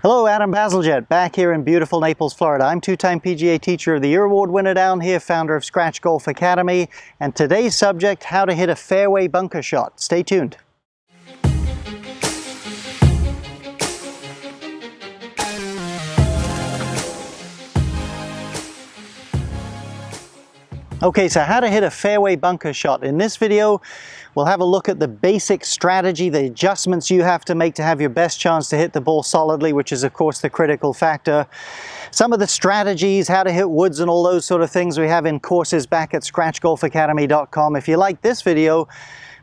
Hello, Adam Bazalgette, back here in beautiful Naples, Florida. I'm two-time PGA Teacher of the Year Award winner down here, founder of Scratch Golf Academy, and today's subject, how to hit a fairway bunker shot. Stay tuned. Okay, so how to hit a fairway bunker shot. In this video, we'll have a look at the basic strategy, the adjustments you have to make to have your best chance to hit the ball solidly, which is of course the critical factor. Some of the strategies, how to hit woods and all those sort of things we have in courses back at scratchgolfacademy.com. If you like this video,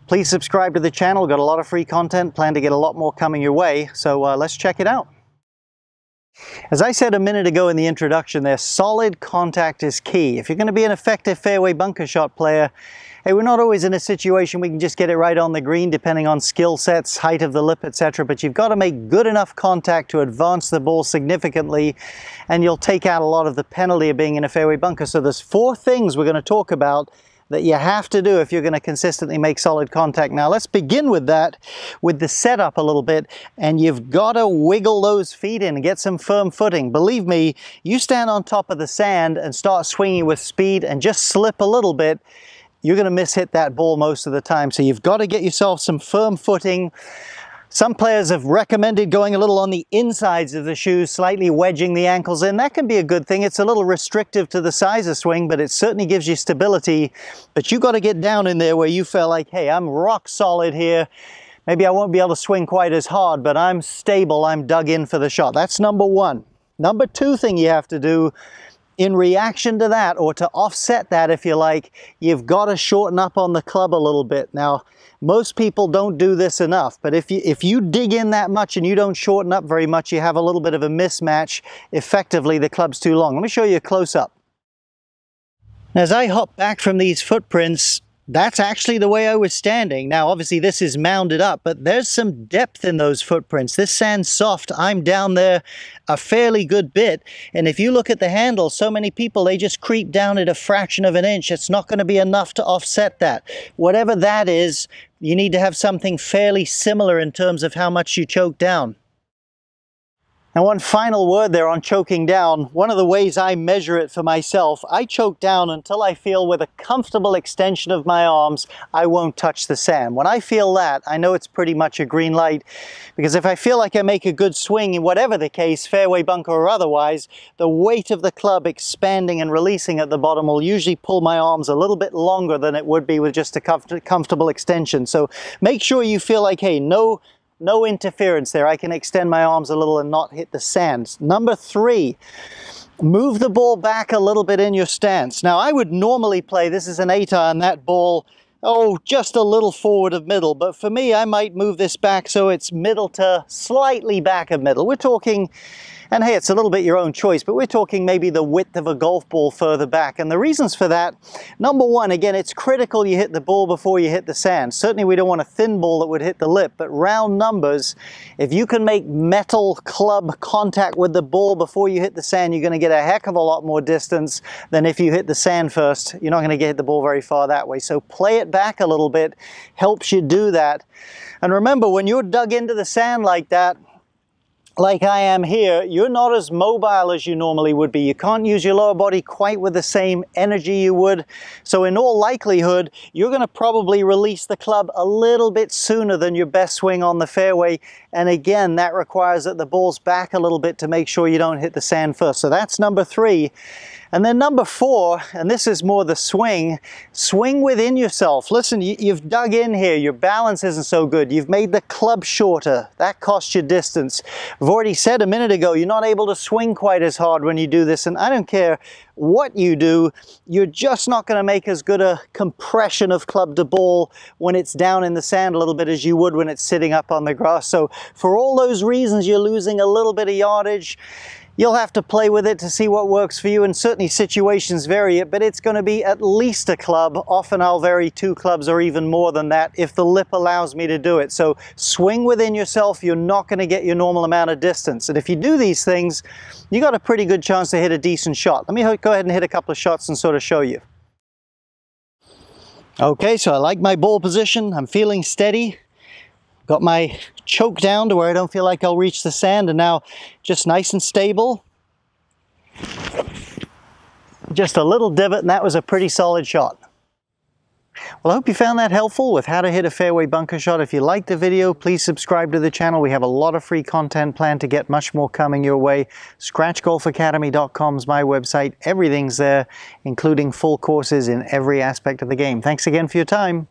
please subscribe to the channel. We've got a lot of free content, plan to get a lot more coming your way, so let's check it out. As I said a minute ago in the introduction there, solid contact is key. If you're going to be an effective fairway bunker shot player, hey, we're not always in a situation we can just get it right on the green depending on skill sets, height of the lip, etc. But you've got to make good enough contact to advance the ball significantly, and you'll take out a lot of the penalty of being in a fairway bunker. So there's 4 things we're going to talk about that you have to do if you're going to consistently make solid contact. Now let's begin with that, with the setup a little bit, and you've got to wiggle those feet in and get some firm footing. Believe me, you stand on top of the sand and start swinging with speed and just slip a little bit, you're going to miss-hit that ball most of the time. So you've got to get yourself some firm footing. Some players have recommended going a little on the insides of the shoes, slightly wedging the ankles in. That can be a good thing. It's a little restrictive to the size of swing, but it certainly gives you stability. But you got to get down in there where you feel like, hey, I'm rock solid here. Maybe I won't be able to swing quite as hard, but I'm stable, I'm dug in for the shot. That's number 1. Number 2 thing you have to do, in reaction to that, or to offset that if you like, you've got to shorten up on the club a little bit. Now, most people don't do this enough, but if you dig in that much and you don't shorten up very much, you have a little bit of a mismatch. Effectively, the club's too long. Let me show you a close-up. As I hop back from these footprints, that's actually the way I was standing. Now, obviously, this is mounded up, but there's some depth in those footprints. This sand's soft. I'm down there a fairly good bit. And if you look at the handle, so many people, they just creep down at a fraction of an inch. It's not going to be enough to offset that. Whatever that is, you need to have something fairly similar in terms of how much you choke down. Now, one final word there on choking down. One of the ways I measure it for myself, I choke down until I feel with a comfortable extension of my arms, I won't touch the sand. When I feel that, I know it's pretty much a green light, because if I feel like I make a good swing, in whatever the case, fairway bunker or otherwise, the weight of the club expanding and releasing at the bottom will usually pull my arms a little bit longer than it would be with just a comfortable extension. So make sure you feel like, hey, no interference there. I can extend my arms a little and not hit the sand. Number 3, move the ball back a little bit in your stance. Now, I would normally play, this is an 8-iron, that ball, just a little forward of middle. But for me, I might move this back so it's middle to slightly back of middle. We're talking, and hey, it's a little bit your own choice, but we're talking maybe the width of a golf ball further back. And the reasons for that, number 1, again, it's critical you hit the ball before you hit the sand. Certainly we don't want a thin ball that would hit the lip, but round numbers, if you can make metal club contact with the ball before you hit the sand, you're going to get a heck of a lot more distance than if you hit the sand first. You're not going to get the ball very far that way. So play it back a little bit, helps you do that. And remember, when you're dug into the sand like that, like I am here, you're not as mobile as you normally would be. You can't use your lower body quite with the same energy you would. So in all likelihood, you're going to probably release the club a little bit sooner than your best swing on the fairway. And again, that requires that the ball's back a little bit to make sure you don't hit the sand first. So that's number 3. And then number 4, and this is more the swing within yourself. Listen, you've dug in here, your balance isn't so good. You've made the club shorter. That costs you distance. I've already said a minute ago, you're not able to swing quite as hard when you do this, and I don't care what you do, you're just not going to make as good a compression of club to ball when it's down in the sand a little bit as you would when it's sitting up on the grass. So for all those reasons, you're losing a little bit of yardage. You'll have to play with it to see what works for you, and certainly situations vary it, but it's going to be at least a club. Often I'll vary 2 clubs or even more than that if the lip allows me to do it. So swing within yourself, you're not going to get your normal amount of distance. And if you do these things, you got a pretty good chance to hit a decent shot. Let me go ahead and hit a couple of shots and sort of show you. Okay, so I like my ball position. I'm feeling steady. Got my choke down to where I don't feel like I'll reach the sand, and now just nice and stable. Just a little divot, and that was a pretty solid shot. Well, I hope you found that helpful with how to hit a fairway bunker shot. If you liked the video, please subscribe to the channel. We have a lot of free content planned to get much more coming your way. ScratchGolfAcademy.com is my website. Everything's there, including full courses in every aspect of the game. Thanks again for your time.